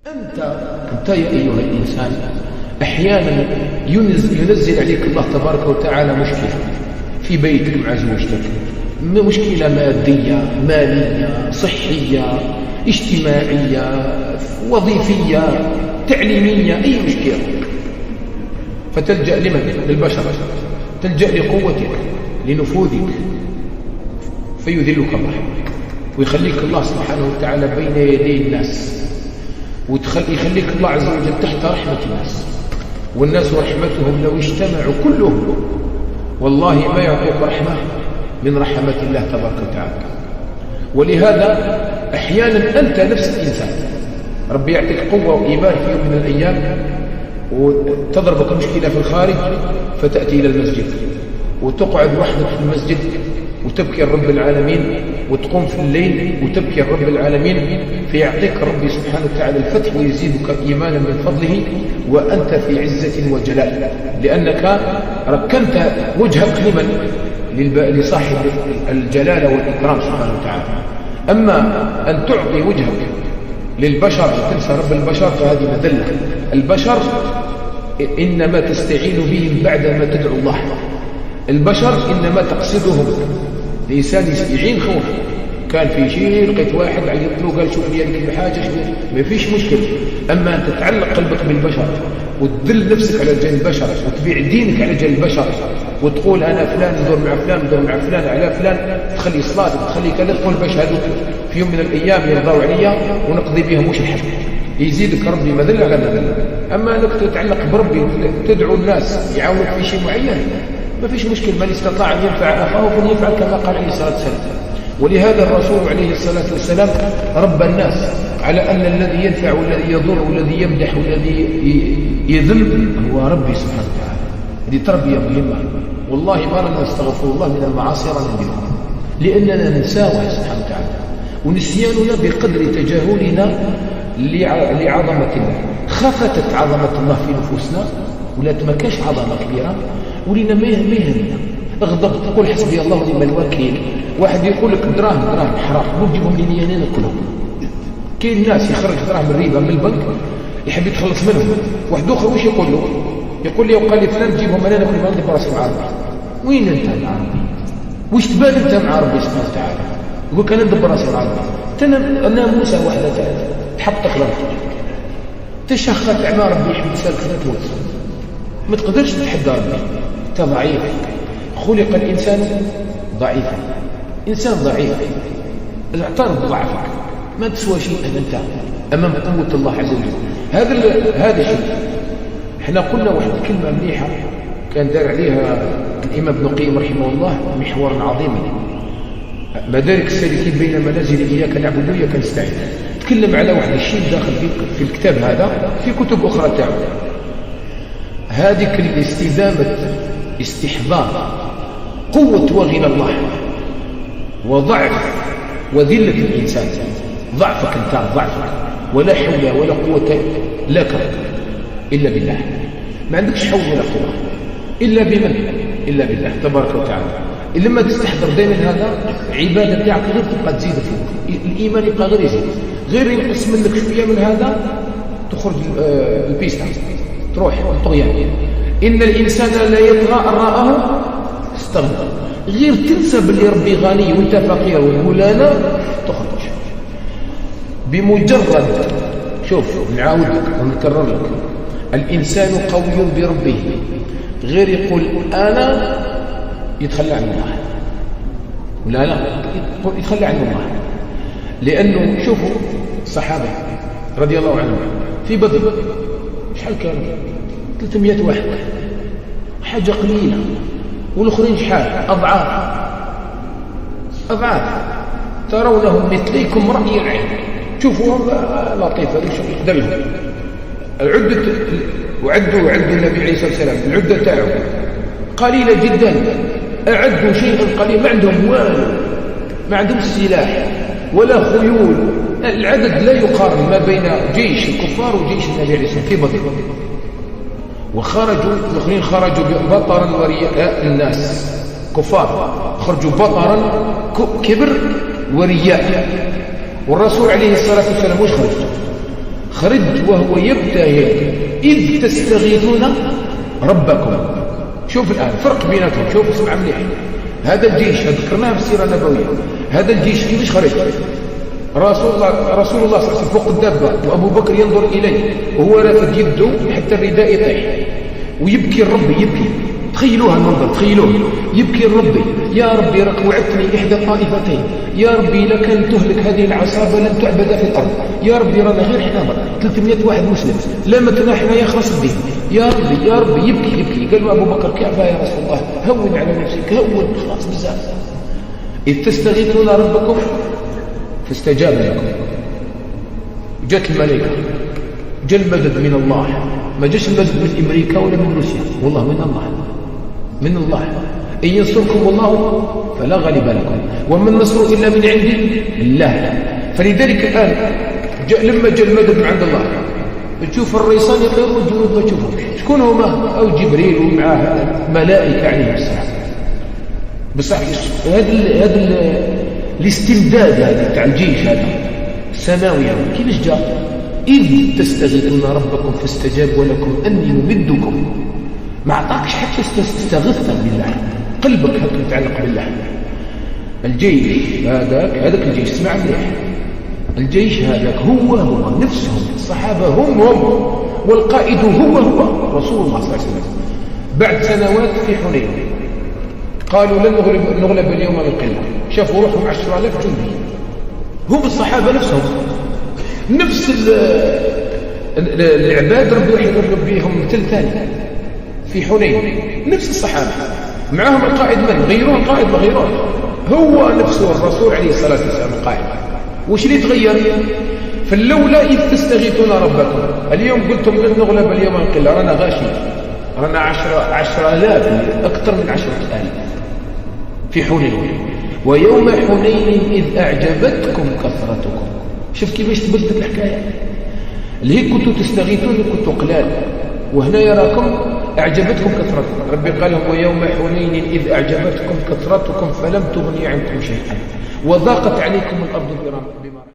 أنت يا أيها الإنسان أحيانا ينزل عليك الله تبارك وتعالى مشكلة في بيتك مع زوجتك، مشكلة مادية مالية صحية اجتماعية وظيفية تعليمية، أي مشكلة، فتلجأ لمن؟ للبشر، تلجأ لقوتك لنفوذك، فيذلك الله ويخليك الله سبحانه وتعالى بين يدي الناس، ويخليك الله عز وجل تحت رحمة الناس، والناس رحمتهم لو اجتمعوا كلهم والله ما يعطوك رحمة من رحمة الله تبارك وتعالى. ولهذا أحيانا أنت نفس الإنسان ربي يعطيك قوة وإيمان في يوم من الأيام وتضربك مشكلة في الخارج فتأتي إلى المسجد وتقعد وحدك في المسجد وتبكي رب العالمين، وتقوم في الليل وتبكي رب العالمين، فيعطيك ربي سبحانه وتعالى الفتح ويزيدك إيمانا من فضله وأنت في عزة وجلال، لأنك ركنت وجهك لمن؟ لصاحب الجلالة والإكرام سبحانه وتعالى. أما أن تعطي وجهك للبشر وتنسى رب البشر فهذه مذلة. البشر إنما تستعين بهم بعدما تدعو الله، البشر إنما تقصدهم. الإنسان يعين خوف، كان في شيء لقيت واحد عيط له قال شوف لي هذيك الحاجة، ما فيش مشكلة. أما أن تتعلق قلبك بالبشر وتدل نفسك على جل البشر وتبيع دينك على جل البشر وتقول أنا فلان ندور مع فلان ندور مع فلان على فلان، تخلي صلاتك تخلي كذا، تقول باش هذوك في يوم من الأيام يرضوا عليا ونقضي بهم وش الحق، يزيدك ربي مذلة على مذلة. أما أنك تتعلق بربي تدعو الناس يعاونك في شيء معين ما فيش مشكل، من استطاع أن ينفع أخاه فليفعل كما قال عليه الصلاة والسلام. ولهذا الرسول عليه الصلاة والسلام رب الناس على أن الذي ينفع والذي يضر والذي يمدح والذي يذم هو ربي سبحانه وتعالى. هذه تربية مهمة، والله ما لنا نستغفر الله من المعاصي نديرها لأننا ننساه سبحانه وتعالى، ونسياننا بقدر تجاهلنا لعظمة الله. خفتت عظمة الله في نفوسنا ولا تمكاش عظمة كبيرة ولينا ما يهمنا، اغضب تقول حسبي الله ونعم الوكيل. واحد يقول لك دراهم حرام نجيبهم لي انا ناكلهم. كاين ناس يخرج دراهم الريبه من البنك يحب يتخلص منهم، واحد اخر واش يقول له؟ يقول لي وقال لي فلان جيبهم انا ناكل ندير راسي مع ربي. وين انت مع ربي؟ واش تبان انت مع ربي سبحانه وتعالى؟ يقول كان ندبر راسي مع ربي. انا موسى وحده تحطك لربي تشخت اعمار ربي يحبسك كذا تموت، ما تقدرش تتحدى ربي، انت ضعيف. خلق الانسان ضعيفا، انسان ضعيف اعترف بضعفك، ما تسوى شيء انت امام قوه الله عز وجل. هذا الشيء احنا قلنا واحد الكلمه مليحه كان دار عليها الامام ابن القيم رحمه الله محورا عظيما، مدارك السالكين بين منازل اياك نعبد واياك نستعين. تكلم على واحد الشيء داخل في الكتاب هذا في كتب اخرى تاعو، هذيك الاستدامه استحضار قوه وغنى الله وضعف وذله الانسان، ضعفك انت ضعفك، ولا حول ولا قوه لك الا بالله، ما عندكش حول ولا قوه الا بمن؟ الا بالله تبارك وتعالى. لما تستحضر دائما هذا عباده تاعك غير تبقى تزيد فيك، الايمان يبقى غير يزيد، غير ينقص منك شويه من هذا تخرج البيستا تروح الطغيان. ان الانسان لا يطغى ان رآه استغنى، غير تنسى باللي ربي غني وانت فقير وتقول انا تخرج. بمجرد شوف نعاود لك ونكرر لك، الانسان قوي بربه، غير يقول انا يتخلى عن الله، لا يتخلى عن الله. لانه شوفوا الصحابه رضي الله عنهم في بدر شحال كانوا؟ 300 واحد، حاجه قليله، والاخرين شحال؟ اضعاف ترونهم مثليكم راي العين. شوفوا لطيفه شوف قدامهم العده، وعدوا النبي عليه الصلاه والسلام العده تاعهم قليله جدا، اعدوا شيئا قليلا، ما عندهم والو، ما عندهم سلاح ولا خيول، العدد لا يقارن ما بين جيش الكفار وجيش النبي عليه الصلاه والسلام في بدر. وخرجوا الاخرين خرجوا بطرا ورياء الناس، كفار خرجوا بطرا كبر ورياء. والرسول عليه الصلاه والسلام واش خرج وهو يبتهل إذ تستغيثون ربكم. شوف الآن فرق بيناتهم، شوف اسمع مليح. هذا الجيش ذكرناه في السيرة النبوية، هذا الجيش كيفاش خرج؟ رسول الله صلى الله عليه وسلم فوق الدابة وأبو بكر ينظر إليه وهو رافد يده حتى الرداء يطيح ويبكي الرب، يبكي. تخيلوها المنظر، تخيلوه يبكي الرب: يا ربي راك وعدتني إحدى طائفتين، يا ربي لكن تهلك هذه العصابة لن تعبد في الأرض، يا ربي رانا غير حنا 300 واحد مسلم لا متنا حنا يخلص الدين، يا ربي يا ربي. يبكي يبكي. قال له أبو بكر: كيف يا رسول الله؟ هون على نفسك، هون خلاص بزاف. إذ تستغيثون ربكم فاستجاب لكم. جاءت الملائكة، جاء المدد من الله، ما جاش المدد من أمريكا ولا من روسيا، والله من الله، من الله. إن ينصركم الله فلا غالب لكم وما النصر إلا من عند الله. فلذلك الآن لما جاء المدد من عند الله تشوف الريصان يطيروا والجنود ما تشوفهم. شكون هما؟ أو جبريل ومعه ملائكة عليهم السلام. بصح هذا الاستمداد هذا تاع الجيش هذا السماوي كيفاش جاء؟ إذ تستغيثون ربكم فاستجاب لكم أني ممدكم. ما أعطاكش حتى استغثت بالله، قلبك حتى متعلق بالله. الجيش هذاك الجيش، اسمع مليح، الجيش هذاك هو نفسهم الصحابة هم والقائد هو رسول الله صلى الله عليه وسلم. بعد سنوات في حنين قالوا لن نغلب اليوم من قلة، شافوا روحهم 10,000 جندي، هم الصحابة نفسهم، نفس العباد ربي واحد يغلب بهم مثل ثاني في حنين، نفس الصحابة معهم القائد. من غيروه القائد؟ ما غيروه، هو نفسه الرسول عليه الصلاة والسلام القائد. وش اللي تغير؟ فلولا إذ تستغيثون ربكم. اليوم قلتم لن نغلب اليوم من قلة، رانا غاشي، رانا 10,000 أكثر من 10,000 في حنين. ويوم حنين إذ أعجبتكم كثرتكم. شوف كيفاش تبدلت الحكاية. اللي هي كنتوا تستغيثون كنتوا قلال، وهنا يراكم أعجبتكم كثرتكم. ربي قال لهم: ويوم حنين إذ أعجبتكم كثرتكم فلم تغني عنكم شيئا وضاقت عليكم الأرض بما